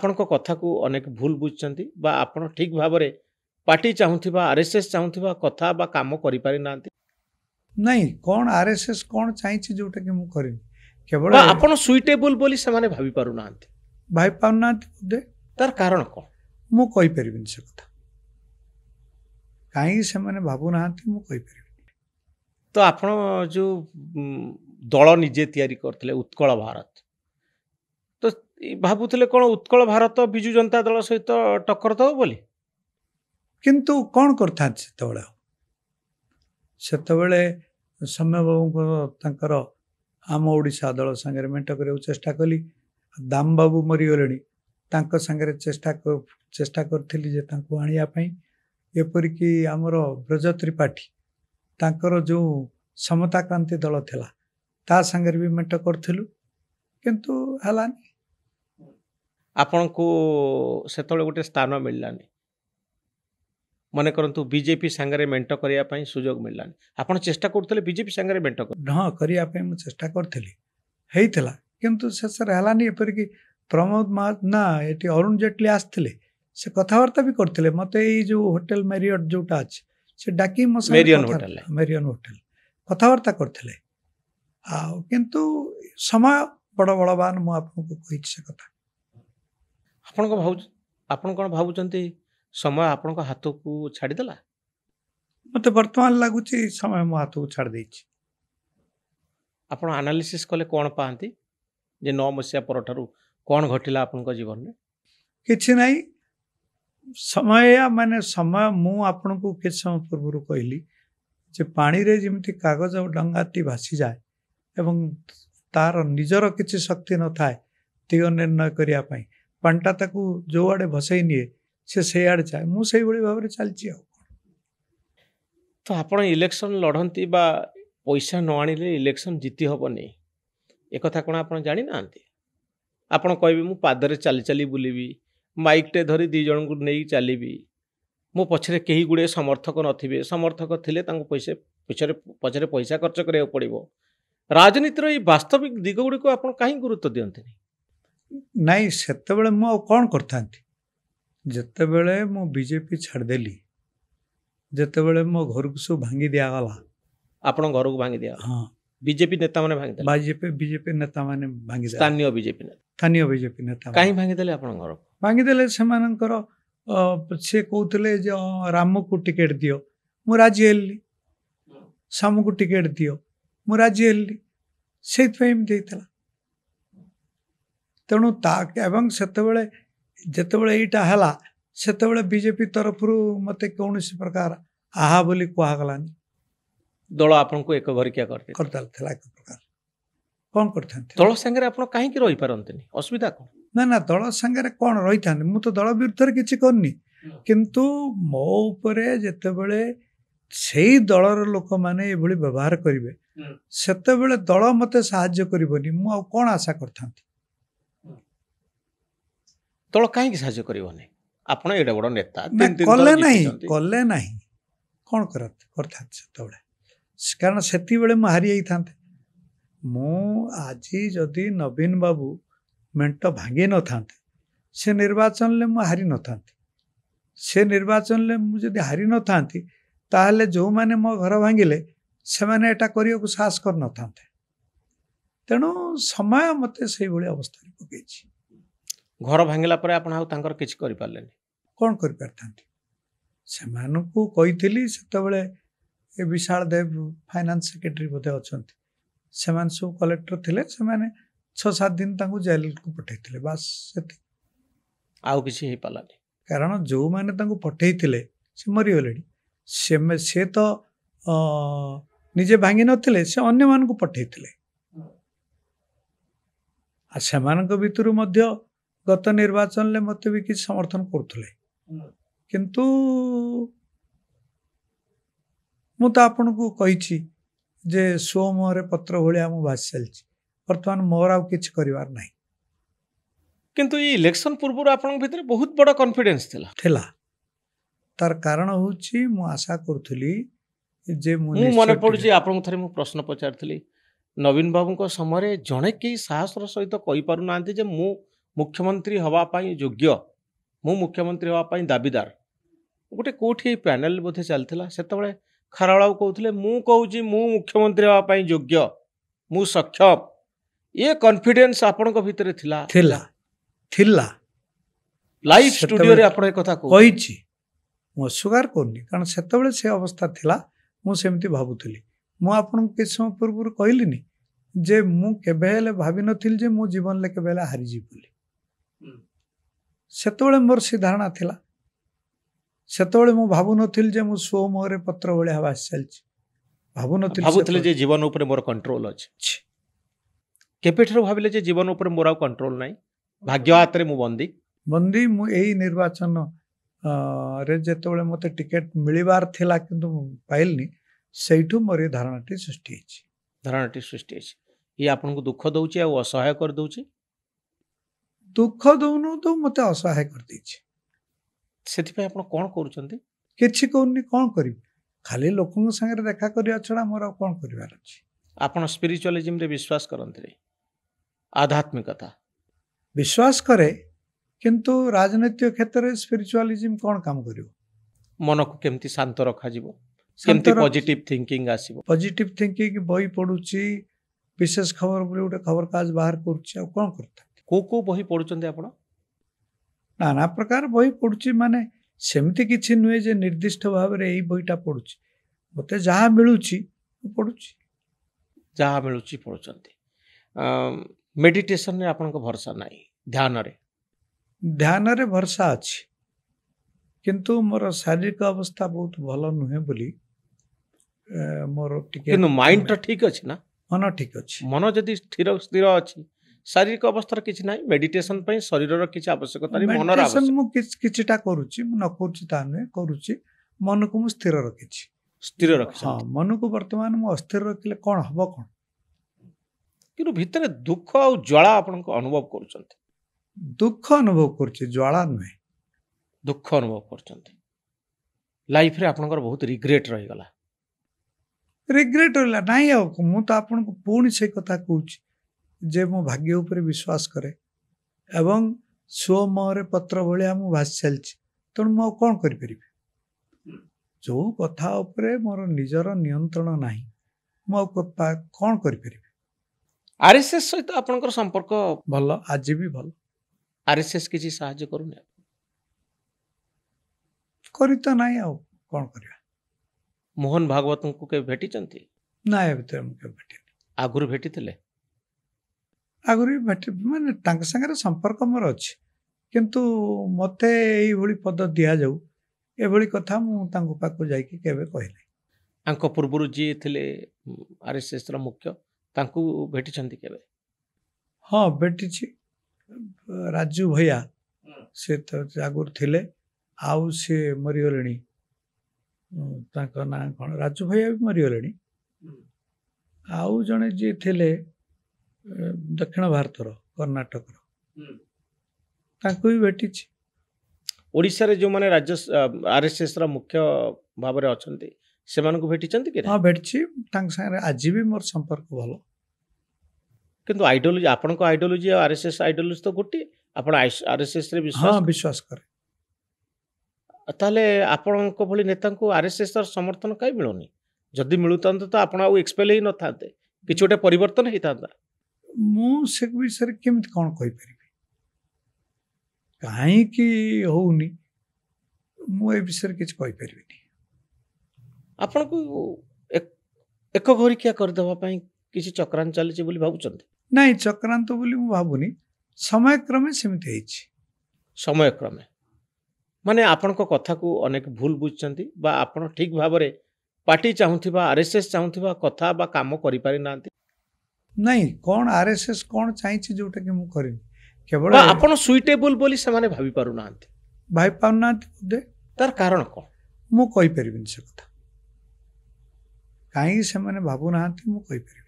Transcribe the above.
ଆପଣଙ୍କ କଥାକୁ ଅନେକ ଭୁଲ ବୁଝୁଛନ୍ତି ବା ଆପଣ ଠିକ୍ ଭାବରେ ପାର୍ଟି ଚାହୁଁଥିବା ଆର୍ଏସ୍ଏସ୍ ଚାହୁଁଥିବା କଥା ବା କାମ କରିପାରିନାହାନ୍ତି ନାଇଁ କ'ଣ ଆର୍ଏସ୍ଏସ୍ କ'ଣ ଚାହିଁଛି ଯୋଉଟାକି ମୁଁ କରିନି କେବଳ ବା ଆପଣ ସୁଇଟେବୁଲ ବୋଲି ସେମାନେ ଭାବି ପାରୁନାହାନ୍ତି ଭାଇ ପାରୁନାହାନ୍ତି ବୋଧେ ତାର କାରଣ କ'ଣ? ମୁଁ କହିପାରିବିନି ସେ କଥା କାହିଁକି ସେମାନେ ଭାବୁନାହାନ୍ତି ମୁଁ କହିପାରିବିନି। ତ ଆପଣ ଯୋଉ ଦଳ ନିଜେ ତିଆରି କରିଥିଲେ ଉତ୍କଳ ଭାରତ ତ ଭାବୁଥିଲେ କ'ଣ ଉତ୍କଳ ଭାରତ ବିଜୁ ଜନତା ଦଳ ସହିତ ଟକ୍କର ଦେବ ବୋଲି? କିନ୍ତୁ କ'ଣ କରିଥାନ୍ତି ସେତେବେଳେ ସୌମ୍ୟ ବାବୁଙ୍କ ତାଙ୍କର ଆମ ଓଡ଼ିଶା ଦଳ ସାଙ୍ଗରେ ମେଣ୍ଟ କରିବାକୁ ଚେଷ୍ଟା କଲି। ଦାମ ବାବୁ ମରିଗଲେଣି, ତାଙ୍କ ସାଙ୍ଗରେ ଚେଷ୍ଟା କରିଥିଲି ଯେ ତାଙ୍କୁ ଆଣିବା ପାଇଁ। ଏପରିକି ଆମର ବ୍ରଜ ତ୍ରିପାଠୀ ତାଙ୍କର ଯେଉଁ ସମତା କ୍ରାନ୍ତି ଦଳ ଥିଲା ତା ସାଙ୍ଗରେ ବି ମେଣ୍ଟ କରିଥିଲୁ, କିନ୍ତୁ ହେଲାନି। ଆପଣଙ୍କୁ ସେତେବେଳେ ଗୋଟେ ସ୍ଥାନ ମିଳିଲାନି, ମନେ କରନ୍ତୁ ବିଜେପି ସାଙ୍ଗରେ ମେଣ୍ଟ କରିବା ପାଇଁ ସୁଯୋଗ ମିଳିଲାନି, ଆପଣ ଚେଷ୍ଟା କରୁଥିଲେ ବିଜେପି ସାଙ୍ଗରେ ମେଣ୍ଟ ହଁ କରିବା ପାଇଁ ମୁଁ ଚେଷ୍ଟା କରିଥିଲି, ହେଇଥିଲା, କିନ୍ତୁ ଶେଷରେ ହେଲାନି। ଏପରିକି ପ୍ରମୋଦ ନା ଏଠି ଅରୁଣ ଜେଟଲୀ ଆସିଥିଲେ, ସେ କଥାବାର୍ତ୍ତା ବି କରିଥିଲେ ମୋତେ। ଏଇ ଯେଉଁ ହୋଟେଲ ମେରିଅଟ ଯେଉଁଟା ଅଛି ସେ ଡାକି ମୋ ମେରିଅନ୍ ହୋଟେଲ କଥାବାର୍ତ୍ତା କରିଥିଲେ। ଆଉ କିନ୍ତୁ ସମୟ ବଡ଼ ବଳବାନ, ମୁଁ ଆପଣଙ୍କୁ କହିଛି ସେ କଥା। ଆପଣ କ'ଣ ଭାବୁଛନ୍ତି ସମୟ ଆପଣଙ୍କ ହାତକୁ ଛାଡ଼ିଦେଲା? ମୋତେ ବର୍ତ୍ତମାନ ଲାଗୁଛି ସମୟ ମୋ ହାତକୁ ଛାଡ଼ି ଦେଇଛି। ଆପଣ ଆନାଲିସିସ୍ କଲେ କ'ଣ ପାଆନ୍ତି ଯେ 9 ମସିହା ପରଠାରୁ କ'ଣ ଘଟିଲା ଆପଣଙ୍କ ଜୀବନରେ? କିଛି ନାହିଁ, ସମୟ ମୁଁ ଆପଣଙ୍କୁ କିଛି ସମୟ ପୂର୍ବରୁ କହିଲି ଯେ ପାଣିରେ ଯେମିତି କାଗଜ ଡଙ୍ଗାଟି ଭାସିଯାଏ ଏବଂ ତାର ନିଜର କିଛି ଶକ୍ତି ନଥାଏ ଦିଗ ନିର୍ଣ୍ଣୟ କରିବା ପାଇଁ, ପାଣିଟା ତାକୁ ଯୋଉଆଡ଼େ ଭସେଇ ନିଏ ସେ ସେଇଆଡ଼େ ଯାଏ। ମୁଁ ସେଇଭଳି ଭାବରେ ଚାଲିଛି। ଆଉ ତ ଆପଣ ଇଲେକ୍ସନ ଲଢ଼ନ୍ତି ବା ପଇସା ନ ଆଣିଲେ ଇଲେକ୍ସନ ଜିତି ହେବନି, ଏକଥା କ'ଣ ଆପଣ ଜାଣିନାହାନ୍ତି? ଆପଣ କହିବେ ମୁଁ ପାଦରେ ଚାଲି ଚାଲି ବୁଲିବି, ମାଇକ୍ଟେ ଧରି 2 ଜଣଙ୍କୁ ନେଇ ଚାଲିବି, ମୋ ପଛରେ କେହି ଗୁଡ଼ିଏ ସମର୍ଥକ ନଥିବେ, ସମର୍ଥକ ଥିଲେ ତାଙ୍କୁ ପଛରେ ପଇସା ଖର୍ଚ୍ଚ କରିବାକୁ ପଡ଼ିବ। ରାଜନୀତିର ଏଇ ବାସ୍ତବିକ ଦିଗ ଗୁଡ଼ିକୁ ଆପଣ କାହିଁକି ଗୁରୁତ୍ୱ ଦିଅନ୍ତିନି? ନାଇଁ, ସେତେବେଳେ ମୁଁ ଆଉ କ'ଣ କରିଥାନ୍ତି? ଯେତେବେଳେ ମୁଁ ବିଜେପି ଛାଡ଼ିଦେଲି, ଯେତେବେଳେ ମୋ ଘରକୁ ସବୁ ଭାଙ୍ଗି ଦିଆଗଲା। ଆପଣ ଘରକୁ ଭାଙ୍ଗି ଦିଆ? ହଁ, ବିଜେପି ନେତାମାନେ ଭାଙ୍ଗିଦେଲେ? ବିଜେପି ନେତାମାନେ ଭାଙ୍ଗିଦେଲେ। ସ୍ଥାନୀୟ ବିଜେପି ନେତା କାହିଁ ଭାଙ୍ଗିଦେଲେ? ଆପଣଙ୍କ ଘର ଭାଙ୍ଗିଦେଲେ ସେମାନଙ୍କର ସେ କହୁଥିଲେ ଯେ ରାମକୁ ଟିକେଟ ଦିଅ, ମୁଁ ରାଜି ହେଲି। ସାମୁକୁ ଟିକେଟ ଦିଅ, ମୁଁ ରାଜି ହେଲି। ସେଇଥିପାଇଁ ଏମିତି ହେଇଥିଲା। ତେଣୁ ଏବଂ ଯେତେବେଳେ ଏଇଟା ହେଲା, ସେତେବେଳେ ବିଜେପି ତରଫରୁ ମୋତେ କୌଣସି ପ୍ରକାର ଆହା ବୋଲି କୁହାଗଲାନି। ଦଳ ଆପଣଙ୍କୁ ଏକ ଘରିକିଆ କରିଦେଇଥିଲା ଏକ ପ୍ରକାର। କ'ଣ କରିଥାନ୍ତି? ଦଳ ସାଙ୍ଗରେ ଆପଣ କାହିଁକି ରହିପାରନ୍ତିନି? ଅସୁବିଧା କ'ଣ? ନା, ଦଳ ସାଙ୍ଗରେ କ'ଣ ରହିଥାନ୍ତି? ମୁଁ ତ ଦଳ ବିରୁଦ୍ଧରେ କିଛି କରିନି, କିନ୍ତୁ ମୋ ଉପରେ ଯେତେବେଳେ ସେଇ ଦଳର ଲୋକମାନେ ଏଭଳି ବ୍ୟବହାର କରିବେ, ସେତେବେଳେ ଦଳ ମୋତେ ସାହାଯ୍ୟ କରିବନି, ମୁଁ ଆଉ କ'ଣ ଆଶା କରିଥାନ୍ତି? ଦଳ କାହିଁକି ସାହାଯ୍ୟ କରିବନି? ଆପଣ ଏଡ଼େ ବଡ଼ ନେତା, କଲେ ନାହିଁ, କ'ଣ କରିଥାନ୍ତି ସେତେବେଳେ? କାରଣ ସେତିକିବେଳେ ମୁଁ ହାରି ଯାଇଥାନ୍ତେ। ମୁଁ ଆଜି ଯଦି ନବୀନ ବାବୁ ମେଣ୍ଟ ଭାଙ୍ଗି ନଥାନ୍ତେ, ସେ ନିର୍ବାଚନରେ ମୁଁ ହାରି ନଥାନ୍ତି। ସେ ନିର୍ବାଚନରେ ମୁଁ ଯଦି ହାରି ନଥାନ୍ତି, ତାହେଲେ ଯେଉଁମାନେ ମୋ ଘର ଭାଙ୍ଗିଲେ ସେମାନେ ଏଟା କରିବାକୁ ସାହସ କରିନଥାନ୍ତେ। ତେଣୁ ସମୟ ମୋତେ ସେଇଭଳି ଅବସ୍ଥାରେ ପକେଇଛି। ଘର ଭାଙ୍ଗିଲା ପରେ ଆପଣ ଆଉ ତାଙ୍କର କିଛି କରିପାରିଲେନି? କ'ଣ କରିପାରିଥାନ୍ତି? ସେମାନଙ୍କୁ କହିଥିଲି, ସେତେବେଳେ ଏ ବିଶାଳ ଦେବ ଫାଇନାନ୍ସ ସେକ୍ରେଟାରୀ ବୋଧେ ଅଛନ୍ତି, ସେମାନେ ସବୁ କଲେକ୍ଟର ଥିଲେ, ସେମାନେ 6-7 ଦିନ ତାଙ୍କୁ ଜେଲକୁ ପଠାଇଥିଲେ, ବାସ୍ ସେତିକି। ଆଉ କିଛି ହେଇପାରିଲାନି? କାରଣ ଯେଉଁମାନେ ତାଙ୍କୁ ପଠାଇଥିଲେ ସେ ମରିଗଲେଣି। ସେ ତ ନିଜେ ଭାଙ୍ଗି ନଥିଲେ, ସେ ଅନ୍ୟମାନଙ୍କୁ ପଠାଇଥିଲେ। ଆଉ ସେମାନଙ୍କ ଭିତରୁ ମଧ୍ୟ ଗତ ନିର୍ବାଚନରେ ମୋତେ ବି କିଛି ସମର୍ଥନ କରୁଥିଲେ, କିନ୍ତୁ ମୁଁ ତ ଆପଣଙ୍କୁ କହିଛି ଯେ ସୁଅ ମୁହଁରେ ପତ୍ର ଭଳିଆ ମୁଁ ଭାସି ଚାଲିଛି। ବର୍ତ୍ତମାନ ମୋର ଆଉ କିଛି କରିବାର ନାହିଁ। କିନ୍ତୁ ଏଇ ଇଲେକ୍ସନ ପୂର୍ବରୁ ଆପଣଙ୍କ ଭିତରେ ବହୁତ ବଡ଼ କନଫିଡେନ୍ସ ଥିଲା। ତାର କାରଣ ହେଉଛି ମୁଁ ଆଶା କରୁଥିଲି ଯେ ମୁଁ ମନେ ପଡ଼ୁଛି ଆପଣଙ୍କୁ ଥରେ ମୁଁ ପ୍ରଶ୍ନ ପଚାରିଥିଲି, ନବୀନ ବାବୁଙ୍କ ସମୟରେ ଜଣେ କେହି ସାହସର ସହିତ କହିପାରୁନାହାନ୍ତି ଯେ ମୁଁ मुख्यमंत्री हवा पाई योग्य मु मुख्यमंत्री हवा पाई दाबीदार गोटे कोठी पैनल बोधे चलता से खराब कहते मु कहूँ मु मुख्यमंत्री हवा पाई योग्य मु सक्षम ये कॉन्फिडेंस आपणक भितर थिला थिला थिला लाइव सेतेबेले स्टूडियो रे आपण ए कथा कहू कही मु अस्वीकार करनी कारण सेतबेले से अवस्था थिला मु सेमती भाबुथली मु आपन के समय पूर्व कहलिनी जे मु केबे हेले भाबी नथिल जे मु जीवन ले केबे हेले हारि जी बोली सेतबेले मोर सी धारणा थिला सेतबेले मु भाबु नथिल जे मु सो मोरे पत्र भले हवास चलछि भाबु नथिल भाबुथले जे जीवन ऊपर मोर कंट्रोल अछि केपेठरो भाबिले जे जीवन ऊपर मोर कंट्रोल नाही भाग्य हाथ रे मु बंदी बंदी मु एही निर्वाचन रे जेतबेले मते टिकेट मिलिबार थिला किंतु पाइलनी सेठू मोर ये धारणाटी सृष्टि अछि धारणाटी सृष्टि अछि ये आपन को दुख दउछि आ असहाय कर दउछि दुख दउनु तो मते असहाय कर दैछि सेति पे आपन कोन करूछंती किछि कोनी कोन करी खाली लोकन संगे देखा करिया छडा मोर कोन करिवार अछि आपन स्पिरिचुअलिज्म रे विश्वास करंती रे आध्यात्मिकता विश्वास करे किंतु राजनीतिक क्षेत्र में स्पिरिचुअलिज्म कौन काम करियो मन को केमती शांत रखा जीवो केमती पॉजिटिव थिंकिंग आसीबो पॉजिटिव थिंकिंग बही पढुची विशेष खबर बोले गोटे खबर काज बाहर करूची आ कोन करता को बही पढुचंती आपण नाना प्रकार बही पढुची माने सेमती किछि नुए जे निर्दिष्ट भाव रे एई बहीटा पढुची मते जहा मिलुची पढुची जहा मिलुची पढुचंती मेडिटेशन रे आपण को भरोसा नाही ध्यान रे भरोसा अछि किंतु मोर शारीरिक अवस्था बहुत भलो नुहे बोली मोर टिके किंतु माइंड तो ठीक अछि ना मन ठीक अछि मन जदि स्थिर स्थिर अछि शारीरिक अवस्था किछि नाही मेडिटेशन पई शरीर रो किछि आवश्यकता नहीं मन रो मेडिटेशन आवश्यकता मु किछिटा करूची मु न करूची ता नुहे करूची मन को मु स्थिर रखिछि स्थिर रखि हां मन को वर्तमान मु अस्थिर रखिले कोन हबो कोन किंतु भितरे दुख आ ज्वाला आपण को अनुभव करूचंती दुख अनुभव करछि ज्वाला नुहे दुख अनुभव करचंती लाइफ रे आपनकर बहुत रिग्रेट रहि गला रिग्रेट होला नाही आ मु तो आपन को पूर्ण से कथा कहूची जे मो भाग्य ऊपर विश्वास करे एवं सो मोरे पत्र भलिया मु भास चलछि तो मु कोन करि परिबे जो कथा ऊपर मोर निजर नियंत्रण नाही मु कोन करि परिबे आरएसएस सहित आपनकर संपर्क भलो आज भी भलो आरएसएस किछि सहाय्य करूने करी तो नाही आ कोन करिया मोहन भागवत को के भेटी चंती नाही भीतर मुके भेटी आगुर भेटी थिले आगुरी भेटी माने तांक संगे संपर्क मोर अछि किंतु मते एई भली पद दिया जाऊ ए भली कथा मु तांको पाको जाई के केबे कहले आंको पूर्वरु जी थिले आरएसएस रो मुख्य तांको भेटी चंती केबे हाँ बेटी छी राजू भैया से तो आगुर थिले आउ से मरिगलेनी तांको ना कोन राजू भैया भी मरिगलेनी आउ जने जे थिले दक्षिण भारत रो कर्नाटक रो तांको भी बेटी छी ओडिसा रे जो माने राज्य आरएसएस रो मुख्य भाव रे अछंती सेमान को भेटी चंती के हाँ बेटी तांक संगे आज भी मोर संपर्क भलो किंतु आइडियोलॉजी आपन को आइडियोलॉजी और आरएसएस आइडियोलॉजी तो गोटी आपण आरएसएस रे विश्वास हाँ विश्वास करे ताले आपण को भली नेता को आरएसएस र समर्थन काई मिलोनी जदी मिलुतंत तो आपण आ एक्सपेल ही न थाते किछ गोटे परिवर्तन ही थाता मु से विषय केमित कोन कहि परिबी काहे कि होउनी मु ए विषय किछ कहि परिबिनी आपण को एक घोरी क्या कर देबा पई किछि चक्रांत चली बोली भाबुचंती नहीं चक्रांत बोली मु भाबुनी समय क्रमे समिति हेछि समय क्रमे माने आपण को कथा को अनेक भूल बुझचंती बा आपण ठीक भाव रे पार्टी चाहुथिबा आरएसएस चाहुथिबा कथा बा काम करि पारि नांती नहीं कौन आरएसएस कौन चाहिए जोटा कि मु करिनी केवल आपण सुइटेबल बोली से माने भाबी पारु नांती भाई पाउना दे तार कारण कोन मु कहि परिबिनी से कथा काहे से माने भाबु नांती मु कहि परिबिनी